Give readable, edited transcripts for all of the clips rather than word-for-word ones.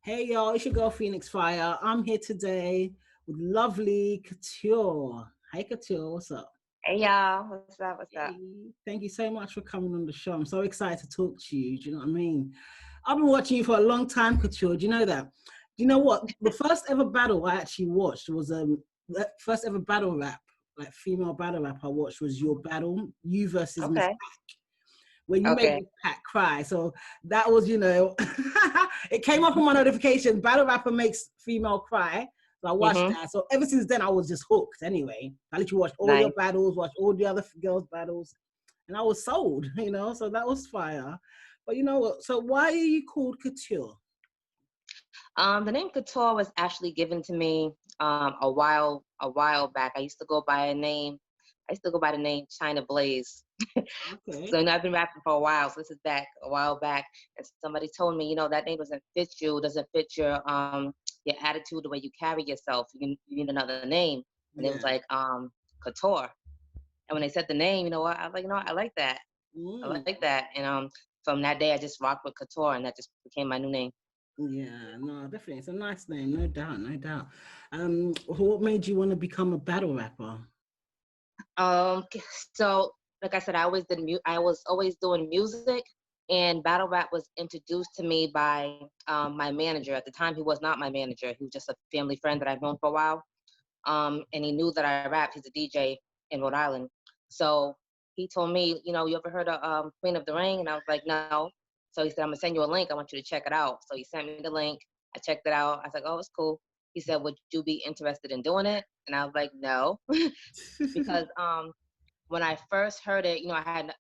Hey y'all, it's your girl pheonixxfire. I'm here today with lovely Couture. Hey Couture, what's up? Hey y'all, what's up? What's up? Hey, thank you so much for coming on the show. I'm so excited to talk to you. Do you know what I mean? I've been watching you for a long time, Couture. Do you know that? Do you know what? The first ever battle I actually watched was the first ever battle rap, like female battle rap I watched was your battle, you versus Miss Okay. Pack, where you made Okay. Miss Pack cry. So that was, it came up on my notification. Battle rapper makes female cry. So I watched Mhm. that. So ever since then, I was just hooked. Anyway, I literally watched all your Nice. battles, watched all the other girls' battles, and I was sold. So that was fire. But you know what? So why are you called Couture? The name Couture was actually given to me a while back. I used to go by the name China Blaze. Okay. So I've been rapping for a while. So this is back a while back, and somebody told me, that name doesn't fit you, doesn't fit your attitude, the way you carry yourself. You need another name. And it was Yeah. like Couture. And when they said the name, you know what? I was like, I like that. I Mm. like that. And from that day, I just rocked with Couture, and that just became my new name. Yeah, no, definitely. It's a nice name, no doubt, no doubt. What made you want to become a battle rapper? So like I said, I was always doing music, and battle rap was introduced to me by my manager. At the time, he was not my manager. He was just a family friend that I've known for a while. And he knew that I rap. He's a DJ in Rhode Island. So he told me, you ever heard of Queen of the Ring? And I was like, no. So he said, I'm gonna send you a link. I want you to check it out. So he sent me the link. I checked it out. I was like, oh, it's cool. He said, would you be interested in doing it? And I was like, no, because when I first heard it,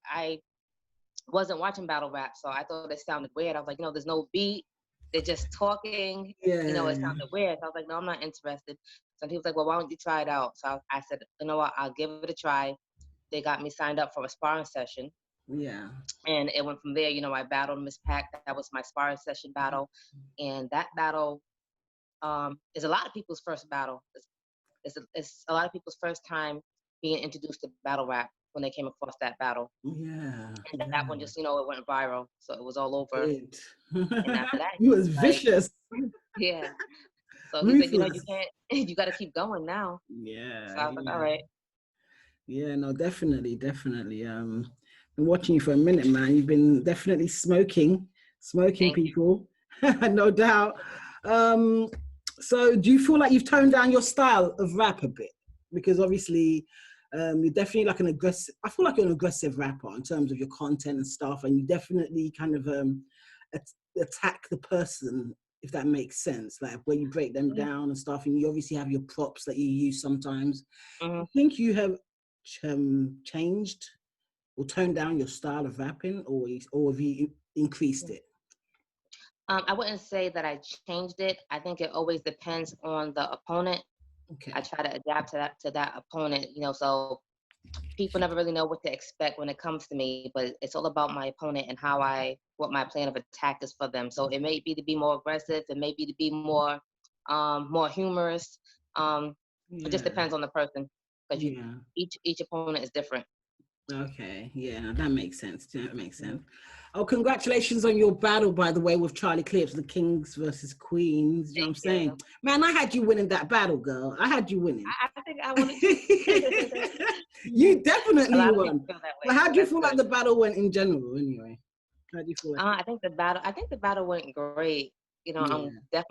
I wasn't watching battle rap, so I thought it sounded weird. I was like, there's no beat, they're just talking. It Yeah, sounded weird. So I was like, no, I'm not interested. So he was like, well, why don't you try it out? So I said, you know what, I'll give it a try. They got me signed up for a sparring session, yeah, and it went from there. I battled Miss Pack. That was my sparring session battle, and that battle is a lot of people's first battle. It's a lot of people's first time being introduced to battle rap when they came across that battle. yeah, And that one yeah. just, it went viral. So it was all over. It. And after that, You was like, vicious, yeah. So he said, you ruthless. can't, you got to keep going now. So Yeah, I was like, all yeah, right. yeah. No, definitely, definitely. Been watching you for a minute, man. You've been definitely smoking Thank you. people, no doubt. Um, so do you feel like you've toned down your style of rap a bit? Because obviously, you're definitely like an aggressive. I feel like you're an aggressive rapper in terms of your content and stuff, and you definitely kind of attack the person, if that makes sense. Like where you break them Mhm. down and stuff, and you obviously have your props that you use sometimes. Do Mhm. you think you have changed or toned down your style of rapping, or have you increased it? I wouldn't say that I changed it. I think it always depends on the opponent. I Okay. try to adapt to that opponent, so people never really know what to expect when it comes to me, but it's all about my opponent and what my plan of attack is for them. So it may be to be more aggressive, it may be to be more humorous. It just Yeah. depends on the person, because Yeah. each opponent is different. Okay. Yeah, that makes sense. Yeah, that makes sense. Oh, congratulations on your battle, by the way, with Charlie Clips, the Kings versus Queens. You know what I'm Thank saying? you. Man, I had you winning that battle, girl. I had you winning. I think I wanted to. You A definitely lot of people won. feel that But way, how so do you that's feel like good. the battle went in general, anyway? How do you feel like it? I think the battle went great. Yeah.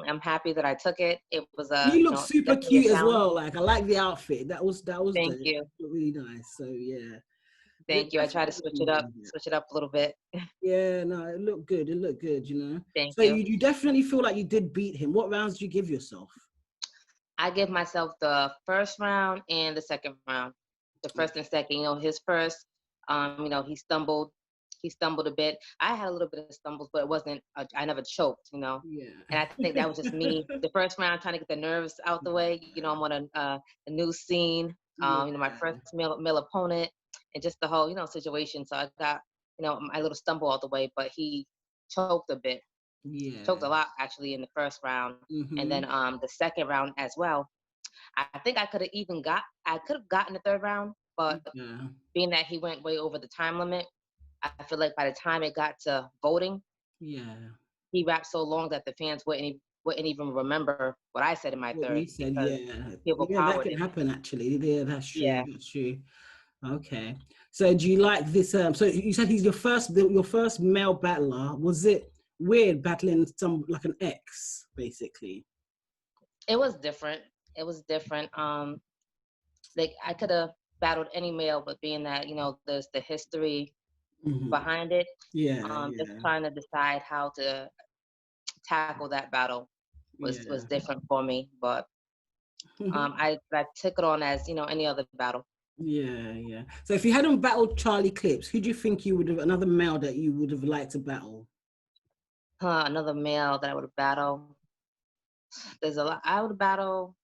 I'm happy that I took it. It was You look super definitely a cute as challenge. well. Like I like the outfit. That was Thank the you. really nice. So yeah, it Thank you. I try to definitely switch it up, won. a little bit. Yeah, no, it looked good. It looked good. Thank So you. you definitely feel like you did beat him. What rounds did you give yourself? I give myself the first round and the second round. The first and Okay. second, his first, he stumbled a bit. I had a little bit of stumbles, but it wasn't, I never choked. Yeah. And I think that was just me. The first round, trying to get the nerves out the way. I'm on a new scene, my Yeah. first male opponent, and just the whole, situation. So I got, my little stumble out the way, but he choked a bit. Choked Yeah. a lot actually in the first round, and then Mm-hmm. the second round as well. I think I could have gotten the third round, but Yeah. being that he went way over the time limit, I feel like by the time it got to voting, Yeah. he rapped so long that the fans wouldn't. wouldn't even remember what I said in my What third you said, because yeah. he Yeah, that overpowered can it. happen actually. Yeah, that's true. Yeah. That's true. Okay. So do you like this? So you said he's your first male battler. Was it weird battling some like an ex, basically? It was different. It was different. Like I could have battled any male, but being that, there's the history Hmm. behind it, Yeah, just yeah, trying to decide how to tackle that battle was yeah. different for me. But I took it on as, any other battle. Yeah, yeah. So if you hadn't battled Charlie Clips, who do you think you would have, another male that you would have liked to battle? Another male that I would have battled. There's a lot. I would battle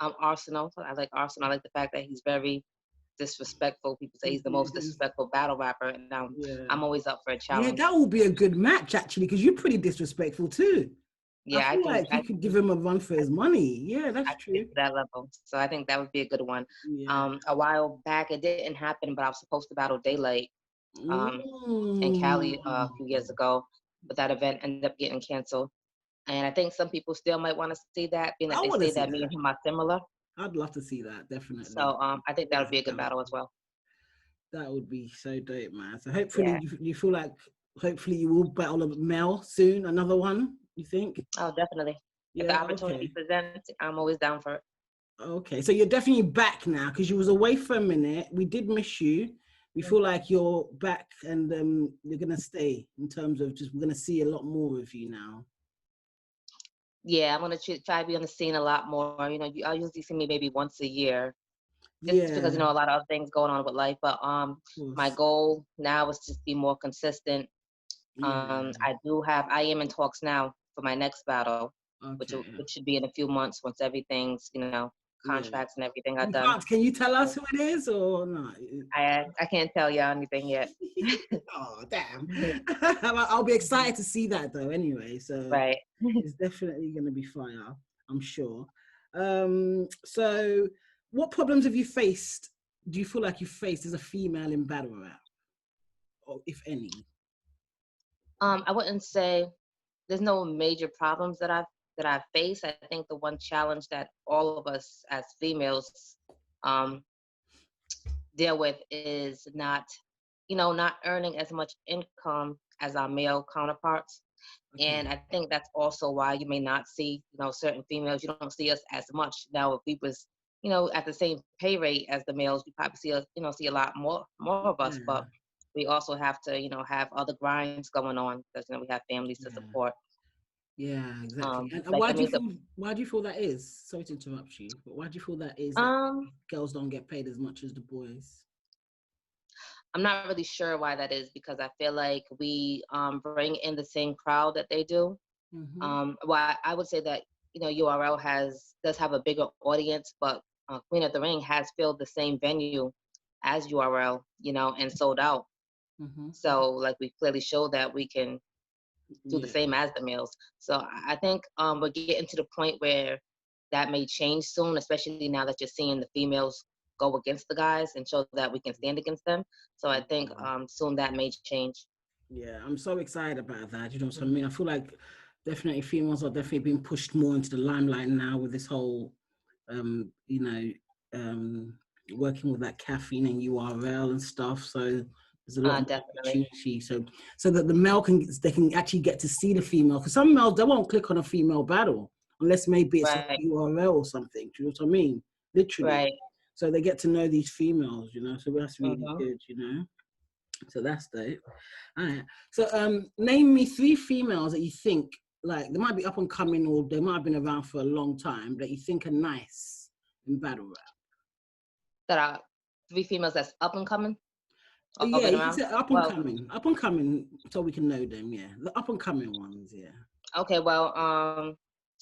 Arsenal. I like Arsenal. I like the fact that he's very disrespectful. People say he's the most disrespectful battle rapper, and Yeah. I'm always up for a Yeah, challenge. that will be a good match actually, because you're pretty disrespectful too. I Yeah, feel like you could give him a run for his money. Yeah, I that's can get true. to that level. So I think that would be a good one. Yeah. A while back, it didn't happen, but I was supposed to battle Daylight in Cali a Mm. few years ago, but that event ended up getting canceled. And I think some people still might want to see that, being that I they want to say see that me that. and him are similar. I'd love to see that, definitely. So I think that would be a good battle as well. That would be so dope, man. So hopefully Yeah. you feel like hopefully you will battle a male soon, another one, you think? Oh, definitely. If the Yeah, opportunity okay. presents, I'm always down for it. Okay. So you're definitely back now because you was away for a minute. We did miss you. We feel like you're back and you're gonna stay in terms of just we're gonna see a lot more of you now. Yeah, I'm gonna try to be on the scene a lot more. I'll usually see me maybe once a year, just because Yeah, a lot of other things going on with life. But of my course. goal now is just be more consistent. Yeah. I am in talks now for my next battle, Okay. which should be in a few months once everything's Yeah. contracts and everything are You done. can't, can you tell us who it is or not? I can't tell you anything yet. Oh, damn. I'll be excited to see that though anyway. So Right. it's definitely going to be fire, I'm sure. So what problems have you faced? Do you feel like you faced as a female in battle rap, or if any? I wouldn't say there's no major problems that I've faced. I think the one challenge that all of us as females um, deal with is not earning as much income as our male counterparts. Okay. And I think that's also why you may not see, certain females. You don't see us as much. Now, if we was, at the same pay rate as the males, you probably see us, see a lot more of us. Yeah. But we also have to, have other grinds going on because we have families to Yeah. support. Yeah, exactly. And Like why I do you mean, feel why do you feel that is? Sorry to interrupt you, but why do you feel that is that um, girls don't get paid as much as the boys? I'm not really sure why that is because I feel like we bring in the same crowd that they do. Mm-hmm. Well, I would say that URL does have a bigger audience, but Queen of the Ring has filled the same venue as URL, and sold out. Mm-hmm. So like we clearly show that we can do the Yeah. same as the males. So I think we're getting to the point where that may change soon, especially now that you're seeing the females go against the guys and show that we can stand against them. So I think soon that may change. Yeah, I'm so excited about that. You know what I mean? I feel like definitely females are definitely being pushed more into the limelight now with this whole, um, you know, um, working with that caffeine and URL and stuff. So there's a lot more Definitely. opportunity. So that the male they can actually get to see the female. Because some males they won't click on a female battle unless maybe it's like Right. URL or something. Do you know what I mean? Literally. Right. So they get to know these females. So that's really Hmm. good. So that's dope. All right. So name me 3 females that you think like they might be up and coming or they might have been around for a long time that you think are nice in battle rap. That are 3 females that's up and coming Oh, or yeah, been you can around. say Well, up and coming, so we can know them. Yeah, the up and coming ones. Yeah. okay, well,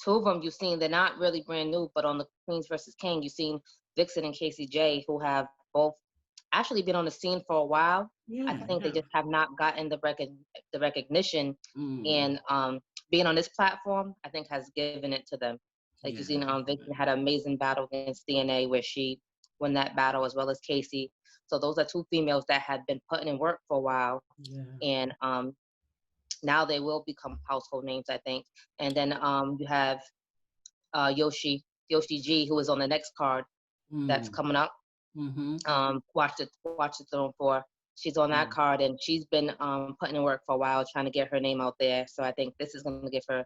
2 of them you've seen. They're not really brand new, but on the Queens versus King, you've seen Vixen and Casey J, who have both actually been on the scene for a while. I Yeah. think they Yeah. just have not gotten the recognition, Mm, and being on this platform, I think has given it to them. Like you've yeah. seen, Vixen had an amazing battle against DNA where she won that battle as well as Casey. So those are 2 females that had been putting in work for a while, Yeah. and now they will become household names, I think. And then you have Yoshi G, who is on the next card that's coming up. Watch the Throne 4. She's on that card, and she's been putting in work for a while, trying to get her name out there. So I think this is going to give her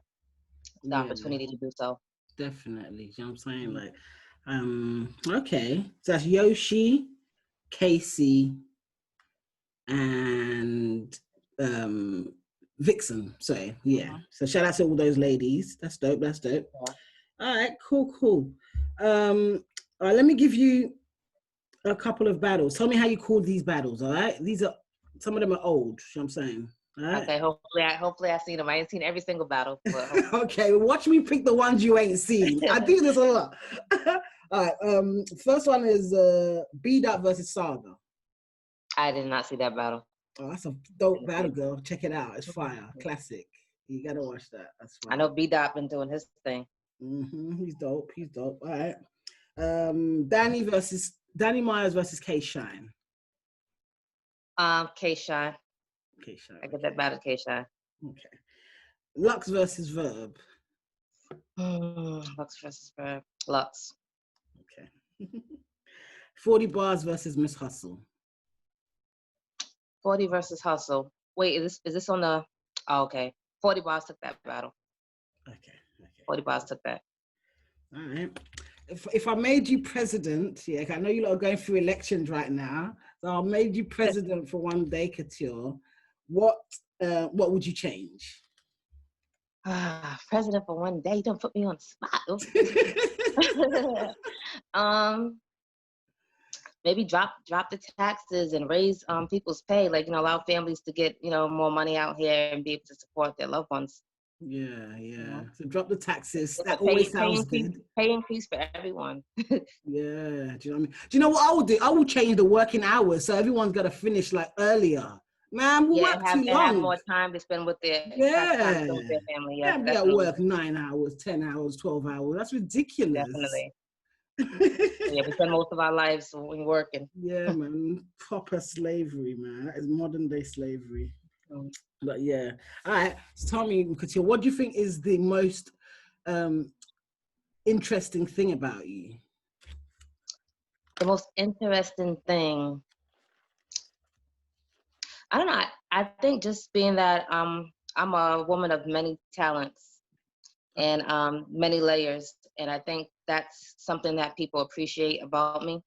the opportunity to do so. Definitely. You know what I'm saying? Like, okay. So that's Yoshi, Casey, and Vixen. So yeah. So shout out to all those ladies. That's dope. That's dope. Yeah. All right, cool. All right, let me give you a couple of battles. Tell me how you call these battles, all right? These are, some of them are old, you know what I'm saying? All right? Okay, hopefully I seen them. I ain't seen every single battle. Okay, watch me pick the ones you ain't seen. I do this a lot. All right, first one is B-Dot versus Saga. I did not see that battle. Oh, that's a dope battle, girl. Check it out. It's fire. Classic. You gotta watch that. That's fire. I know B-Dot been doing his thing. He's dope. All right. Danny Myers versus K-Shine. K-Shine. I get that battle, K-Shine. Okay. Lux versus Verb. Lux versus Verb. Lux. Okay. 40 Bars versus Miss Hustle. 40 versus Hustle. Wait, is this on the? Oh, okay. 40 Bars took that battle. Okay. 40 Bars took that. All right. If I made you president, yeah, I know you lot are going through elections right now. So I made you president for one day, Couture. What would you change? President for one day. Don't put me on the spot. Maybe drop the taxes and raise people's pay. Like, allow families to get more money out here and be able to support their loved ones. Yeah. So drop the taxes. That always sounds good. Pay increase for everyone. Yeah. Do you know what I mean? Do you know what I will do? I will change the working hours so everyone's got to finish like earlier. Man, we'll work too long. Have more time to spend with their family. Yeah, be at work 9 hours, 10 hours, 12 hours. That's ridiculous. Definitely. Yeah, we spend most of our lives when working. Yeah, man. Proper slavery, man. That is modern day slavery. But yeah. All right. So tell me, Couture, what do you think is the most interesting thing about you? The most interesting thing, I don't know. I think just being that I'm a woman of many talents and many layers, and I think that's something that people appreciate about me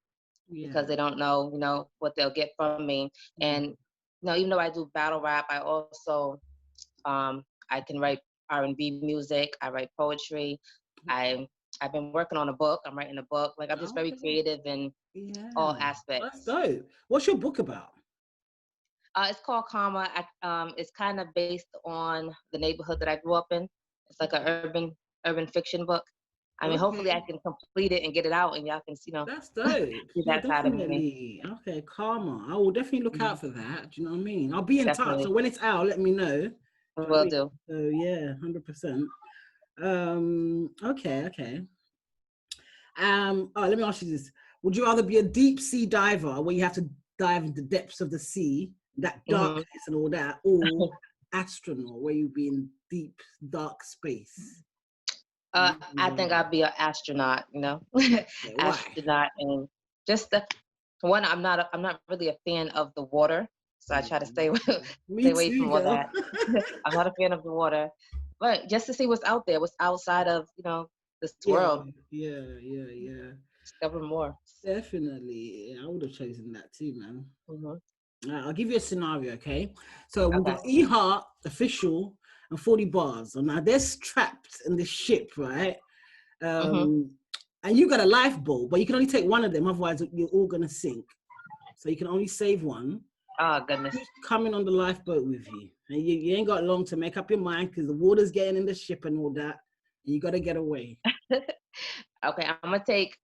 because they don't know, what they'll get from me. And even though I do battle rap, I also I can write R&B music. I write poetry. I've been working on a book. I'm writing a book. Like, I'm just very creative in all aspects. That's dope. What's your book about? It's called Karma. It's kind of based on the neighborhood that I grew up in. It's like an urban fiction book. I mean, hopefully I can complete it and get it out, and y'all can, That's dope. Definitely. Okay, Karma. I will definitely look out for that. Do you know what I mean? I'll be in touch. So when it's out, let me know. Will do. So yeah, 100%. Okay. Let me ask you this: would you rather be a deep sea diver, where you have to dive into the depths of the sea, that darkness and all that, or astronaut, where you be in deep dark space? I think I'd be an astronaut. Astronaut, and just one. I'm not really a fan of the water, so I try to stay away from all that. I'm not a fan of the water, but just to see what's out there, what's outside of this world. Yeah. Discover more. Definitely, I would have chosen that too, man. I'll give you a scenario, okay? So we've got E-Heart, Official, and 40 Bars. Now they're trapped in this ship, right? And you got a lifeboat, but you can only take one of them, otherwise you're all gonna sink. So you can only save one. Oh goodness! Who's coming on the lifeboat with you? And you ain't got long to make up your mind because the water's getting in the ship and all that. And you gotta get away. Okay, I'm gonna take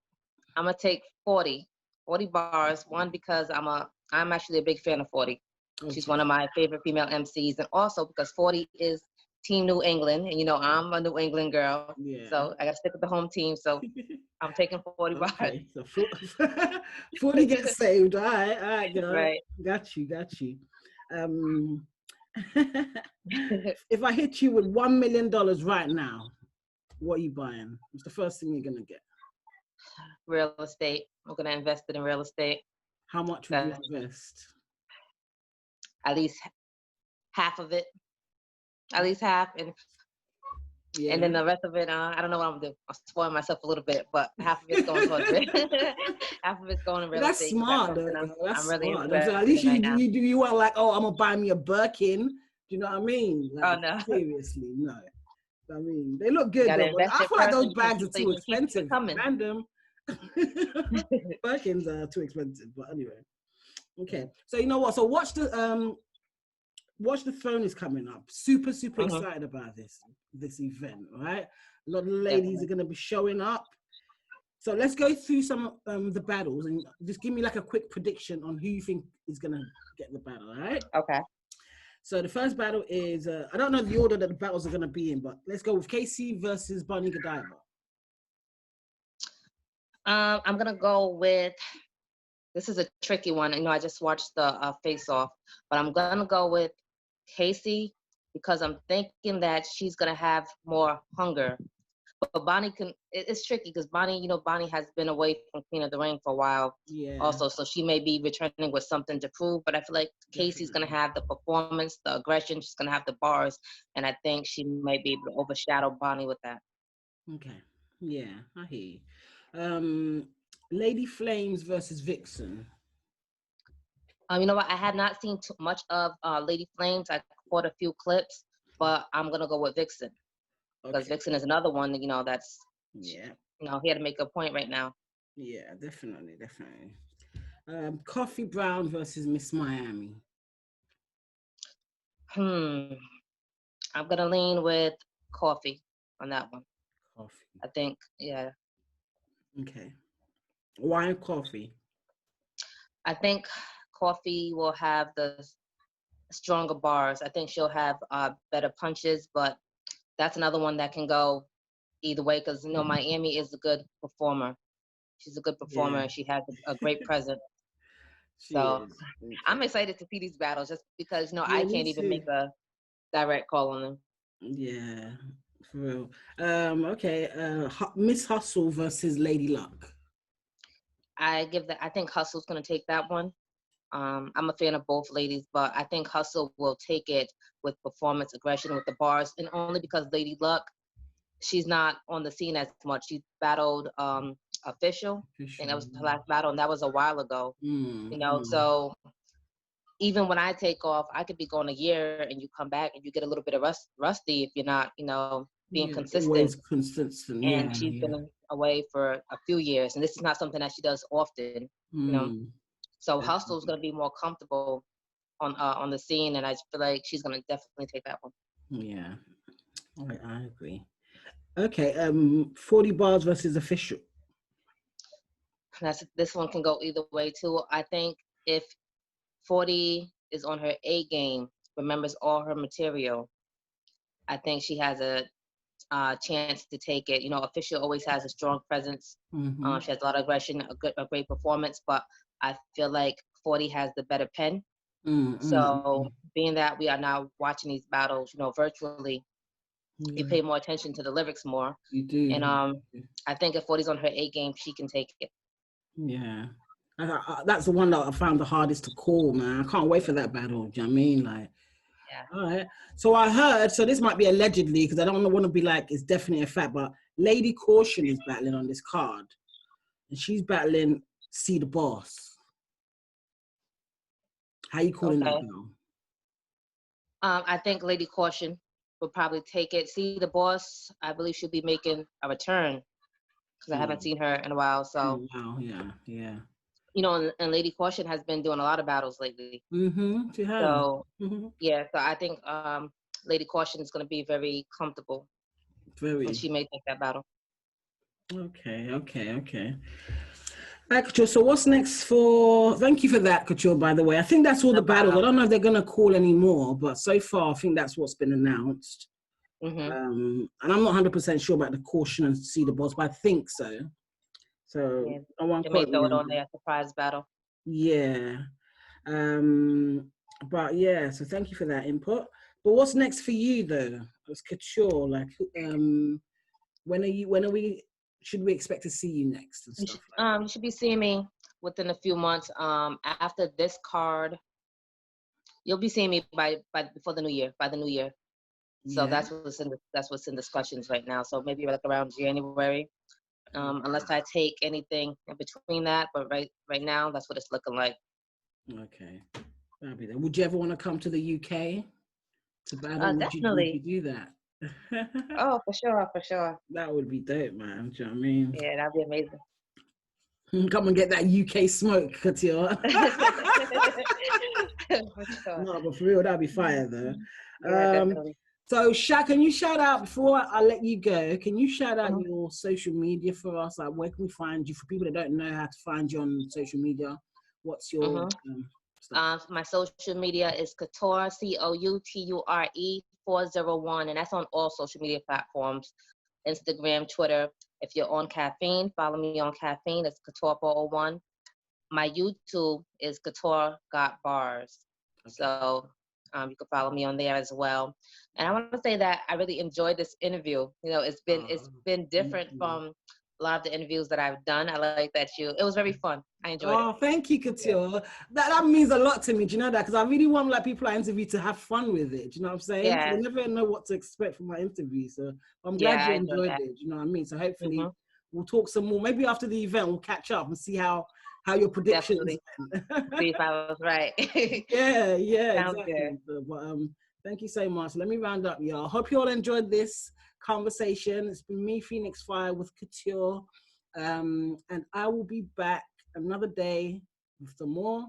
40 Bars. One, because I'm actually a big fan of 40. Okay. She's one of my favorite female MCs, and also because 40 is Team New England, and I'm a New England girl, so I gotta stick with the home team. So I'm taking 40 Bars. So 40 gets saved. All right, girl. Right. Got you. If I hit you with $1 million right now, what are you buying? What's the first thing you're gonna get? Real estate. I'm gonna invest it in real estate. How much would you invest? At least half of it. At least half, and then the rest of it, I don't know what I'm gonna do. I'm spoiling myself a little bit, but half of it's going towards it. Half of it's going in real estate. That's smart, though. I'm really smart. So at least you weren't like, oh, I'm gonna buy me a Birkin. Do you know what I mean? Like, oh no, seriously, no. I mean, they look good though. But I feel like those bags are too expensive. Random. Birkins are too expensive, but anyway. Okay, so you know what? So watch the Throne is coming up. Super excited about this event, right? A lot of ladies are going to be showing up. So let's go through some of the battles and just give me like a quick prediction on who you think is going to get the battle, all right? Okay. So the first battle is, I don't know the order that the battles are going to be in, but let's go with Casey versus Courtney Godiva. I'm going to go with, this is a tricky one. You know, I just watched the face-off, but I'm going to go with Casey because I'm thinking that she's going to have more hunger. But Bonnie it's tricky because Bonnie has been away from Queen of the Ring for a while also, so she may be returning with something to prove, but I feel like Casey's going to have the performance, the aggression, she's going to have the bars, and I think she may be able to overshadow Bonnie with that. Okay. Yeah, I hear you. Lady Flames versus Vixen. You know what? I have not seen too much of Lady Flames. I caught a few clips, but I'm going to go with Vixen. Because Vixen is another one, that's, he had to make a point right now. Yeah, definitely. Coffee Brown versus Miss Miami. I'm going to lean with Coffee on that one. Coffee. I think, yeah. Okay. Why Coffee? I think Coffee will have the stronger bars. I think she'll have better punches, but that's another one that can go either way because, Miami is a good performer. She's a good performer and she has a great presence. So I'm excited to see these battles just because, I can't even make a direct call on them. Yeah, for real. Okay, Miss Hustle versus Lady Luck. I think Hustle's going to take that one. I'm a fan of both ladies, but I think Hustle will take it with performance, aggression, with the bars, and only because Lady Luck, she's not on the scene as much. She battled Official. I think that was her last battle, and that was a while ago. So even when I take off, I could be going a year, and you come back, and you get a little bit of rusty if you're not, being consistent. Always consistent. And she's been away for a few years, and this is not something that she does often. So Hustle is going to be more comfortable on the scene, and I feel like she's going to definitely take that one. Yeah, I agree. Okay, 40 bars versus Official. This one can go either way too. I think if 40 is on her A game, remembers all her material, I think she has a chance to take it. Official always has a strong presence. She has a lot of aggression, a great performance, but I feel like 40 has the better pen. So being that we are now watching these battles, virtually, you pay more attention to the lyrics more. You do. And I think if 40's on her A game, she can take it. Yeah. That's the one that I found the hardest to call, man. I can't wait for that battle. Do you know what I mean? Like, yeah. All right. So I heard, so this might be allegedly, because I don't want to be like, it's definitely a fact, but Lady Caution is battling on this card. And she's battling See the Boss. How you calling that now? I think Lady Caution will probably take it. See the Boss, I believe she'll be making a return because I haven't seen her in a while. So, wow, yeah. And Lady Caution has been doing a lot of battles lately. She has. So, yeah, so I think Lady Caution is going to be very comfortable. And she may take that battle. Okay. Right, Couture, so what's next for... Thank you for that, Couture, by the way. I think that's all the battles. I don't know if they're going to call any more, but so far, I think that's what's been announced. And I'm not 100% sure about the Caution and See the Boss, but I think so. So I want to throw it on there, surprise battle. Yeah. But yeah, so thank you for that input. But what's next for you though? As Couture, like when are we should we expect to see you next and stuff like You should be seeing me within a few months. After this card, you'll be seeing me by before the new year. By the new year, that? so Yeah. that's what's in discussions right now. So maybe like around January, unless I take anything in between that. But right now, that's what it's looking like. Okay. That'll be there. Would you ever want to come to the UK to battle? Would you Definitely. do that? Oh, for sure, for sure. That would be dope, man. Do you know what I mean? Yeah, that'd be amazing. Come and get that UK smoke, Couture. For sure. No, but for real, that'd be fire though. Yeah, definitely. So can you shout out before I let you go? Can you shout out Mhm. your social media for us? Like, where can we find you? For people that don't know how to find you on social media, what's your Mhm. stuff? My social media is Couture, Couture 401, and that's on all social media platforms, Instagram, Twitter. If you're on Caffeine, follow me on Caffeine. It's Couture 401. My YouTube is Couture Got Bars. Okay. So you can follow me on there as well. And I want to say that I really enjoyed this interview. It's been different from a lot of the interviews that I've done. I like that it was very fun. I enjoyed it. Oh, thank you, Yeah. Couture. That means a lot to me. Do you know that? Because I really want like people I interview to have fun with it. Do you know what I'm saying? So Yeah. I never know what to expect from my interview. So I'm glad Yeah, you I enjoyed enjoyed that. it. Do you know what I mean? So hopefully Hmm. we'll talk some more. Maybe after the event we'll catch up and see how your predictions Definitely. went. See if I was right. Yeah, Sounds good. exactly. But thank you so much. Let me round up, y'all. Hope you all enjoyed this conversation. It's been me, pheonixxfire, with Couture. And I will be back another day with some more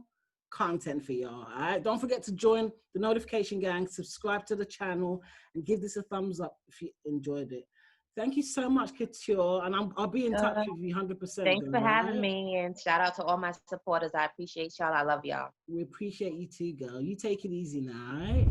content for y'all. All right. Don't forget to join the notification gang, subscribe to the channel, and give this a thumbs up if you enjoyed it. Thank you so much, Couture. And I'll be in touch with you 100%, Thanks for girl. having Right? me, and shout out to all my supporters. I appreciate y'all. I love y'all. We appreciate you too, girl. You take it easy now, all right?